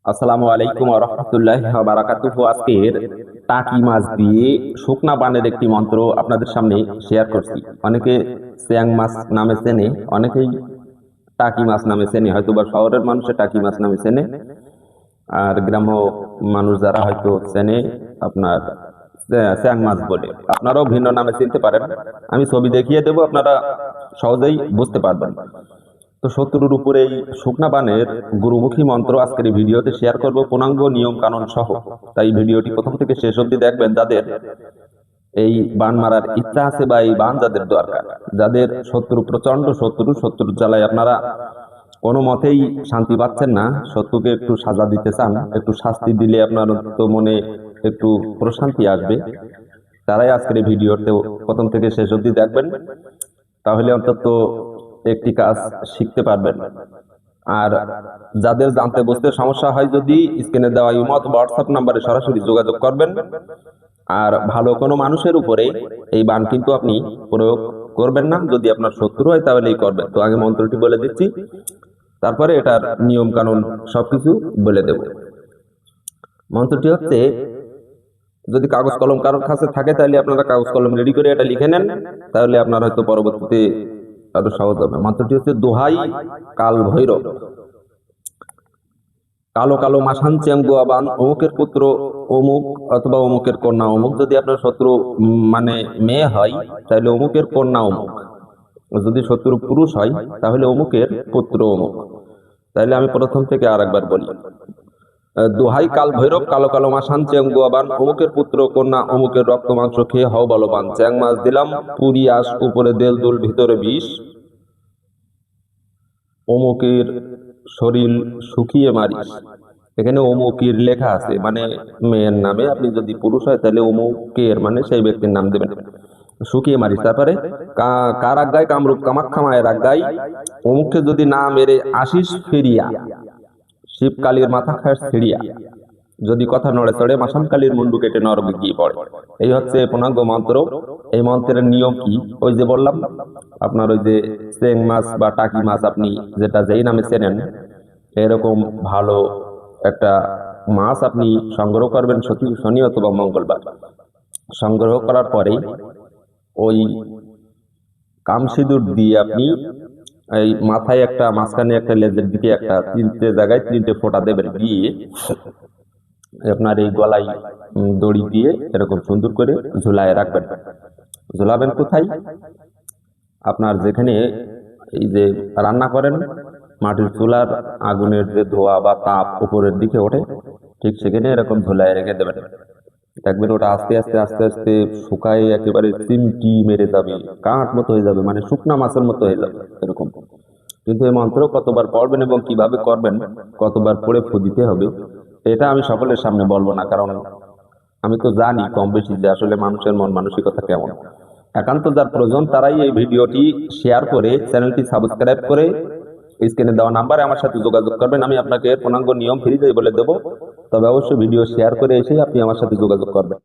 আসসালামু আলাইকুম ওয়া রাহমাতুল্লাহি ওয়া বারাকাতুহু। আজকের টাকি মাছ দিয়ে শুকনা বানের একটি মন্ত্র আপনাদের সামনে শেয়ার করছি। অনেকে স্যাং মাছ নামে চেনে, অনেকেই টাকি মাছ নামে চেনে, হয়তো বা শহরের মানুষে টাকি মাছ নামে চেনে, আর গ্রাম্য মানুষ যারা হয়তো চেনে আপনার স্যাং মাছ বলে। আপনারাও ভিন্ন নামে চিনতে পারেন। আমি ছবি দেখিয়ে দেবো, আপনারা সহজেই বুঝতে পারবেন। তো শত্রুর উপরে এই শুকনা বানের গুরুমুখী মন্ত্র আজকের এই ভিডিওতে শেয়ার করব, পূর্ণাঙ্গ নিয়ম কানুন সহ। তাই ভিডিওটি প্রথম থেকে শেষ অবধি দেখবেন। যাদের এই বান মারার ইচ্ছা আছে বা এই বান যাদের দরকার, যাদের শত্রু প্রচন্ড শত্রুর জ্বালায় আপনারা কোনো মতেই শান্তি পাচ্ছেন না, শত্রুকে একটু সাজা দিতে চান, একটু শাস্তি দিলে আপনার তো মনে একটু প্রশান্তি আসবে, তারাই আজকের এই ভিডিওতে প্রথম থেকে শেষ অবধি দেখবেন। তাহলে অন্তত একটি কাজ শিখতে পারবেন। আর যাদের জানতে বুঝতে সমস্যা হয়, যদি স্ক্রিনে দেওয়া ইমো অথবা হোয়াটসঅ্যাপ নাম্বারে সরাসরি যোগাযোগ করবেন। আর ভালো কোনো মানুষের উপরে এই বান কিন্তু আপনি প্রয়োগ করবেন না, যদি আপনার শত্রু হয় তাহলেই করবেন। তো আগে মন্ত্রটি বলে দিচ্ছি, তারপরে এটার নিয়ম কানুন সবকিছু বলে দেব। মন্ত্রটি হচ্ছে, যদি কাগজ কলম কারোর কাছে থাকে তাহলে আপনারা কাগজ কলম রেডি করে এটা লিখে নেন, তাহলে আপনার হয়তো পরবর্তীতে আরো সহজ হবে। মন্ত্রটি হচ্ছে, দোহাই কাল ভৈরব, কালো কালো মাসান চেঙ্গুয়া বান, অমুকের পুত্র অমুক অথবা অমুকের কন্যা অমুক। যদি আপনার শত্রু মানে মেয়ে হয় তাহলে অমুকের কন্যা অমুক, যদি শত্রু পুরুষ হয় তাহলে অমুকের পুত্র অমুক। তাহলে আমি প্রথম থেকে আর একবার বলি। দোহাই কাল ভৈরব, কালো কালো মাসান চেঙ্গুয়া বান, অমুকের পুত্র কন্যা অমুকের রক্ত মাংস খেয়ে হও বলবান। চ্যাং মাছ দিলাম পুরি আস, উপরে দেল দুল ভিতরে বিষ, অমুকের শরীর শুকিয়ে মারিস। এখানে অমুকের লেখা আছে, মানে মেয়ের নামে। আপনি যদি পুরুষ হয় তাহলে অমুকের মানে সেই ব্যক্তির নাম দেবেন, শুকিয়ে মারিস। তারপরে কার আজ্ঞায়, কামরূপ কামাখ্যা মায়ের আজ্ঞায়, অমুককে যদি না মেরে আসিস ফিরিয়া, শিবকালীর মাথা খাস ছিড়িয়া, যদি কথা নড়ে চড়ে মাসান কালীর মুন্ডু কেটে নরকে গিয়ে পড়ে। এই হচ্ছে পূর্ণাঙ্গ মন্ত্র। এই মন্ত্রের নিয়ম কি, ওই যে বললাম আপনার, ওই যে চেং মাছ বা টাকি মাছ আপনি যেটা যেই নামে চেনেন, এরকম ভালো একটা মাছ আপনি সংগ্রহ করবেন শনি অথবা মঙ্গলবার। সংগ্রহ করার পরে ওই কামসিঁদুর দিয়ে আপনি এই মাথায় একটা, মাঝখানে একটা, লেজের দিকে একটা, তিনটে জায়গায় তিনটে ফোঁটা দেবেন। দিয়ে আপনার এই গলায় দড়ি দিয়ে এরকম সুন্দর করে ঝুলায় রাখবেন। ঝুলাবেন কোথায়? আপনার যেখানে এই যে রান্না করেন, মাটির চুলার আগুনের যে ধোঁয়া বা তাপ উপরের দিকে ওঠে, ঠিক সেখানে এরকম ঝুলায় রেখে দেবেন। দেখবেন ওটা আস্তে আস্তে আস্তে আস্তে শুকায় একেবারে চিমটি মেরে যাবে, কাঠ মতো হয়ে যাবে, মানে শুকনা মাছের মতো হয়ে যাবে এরকম। কিন্তু এই মন্ত্র কতবার পড়বেন এবং কিভাবে করবেন, কতবার পড়ে ফু দিতে হবে, এটা আমি সকলের সামনে বলবো না, কারণ আমি তো জানি কম বেশি যে আসলে মানুষের মন মানসিকতা কেমন। একান্ত যার প্রয়োজন তারাই এই ভিডিওটি শেয়ার করে চ্যানেলটি সাবস্ক্রাইব করে স্ক্রিনে দেওয়া নাম্বারে আমার সাথে যোগাযোগ করবেন। আমি আপনাকে পূর্ণাঙ্গ নিয়ম ফ্রিতেই বলে দেবো, তবে অবশ্যই ভিডিও শেয়ার করে এসে আপনি আমার সাথে যোগাযোগ করবেন।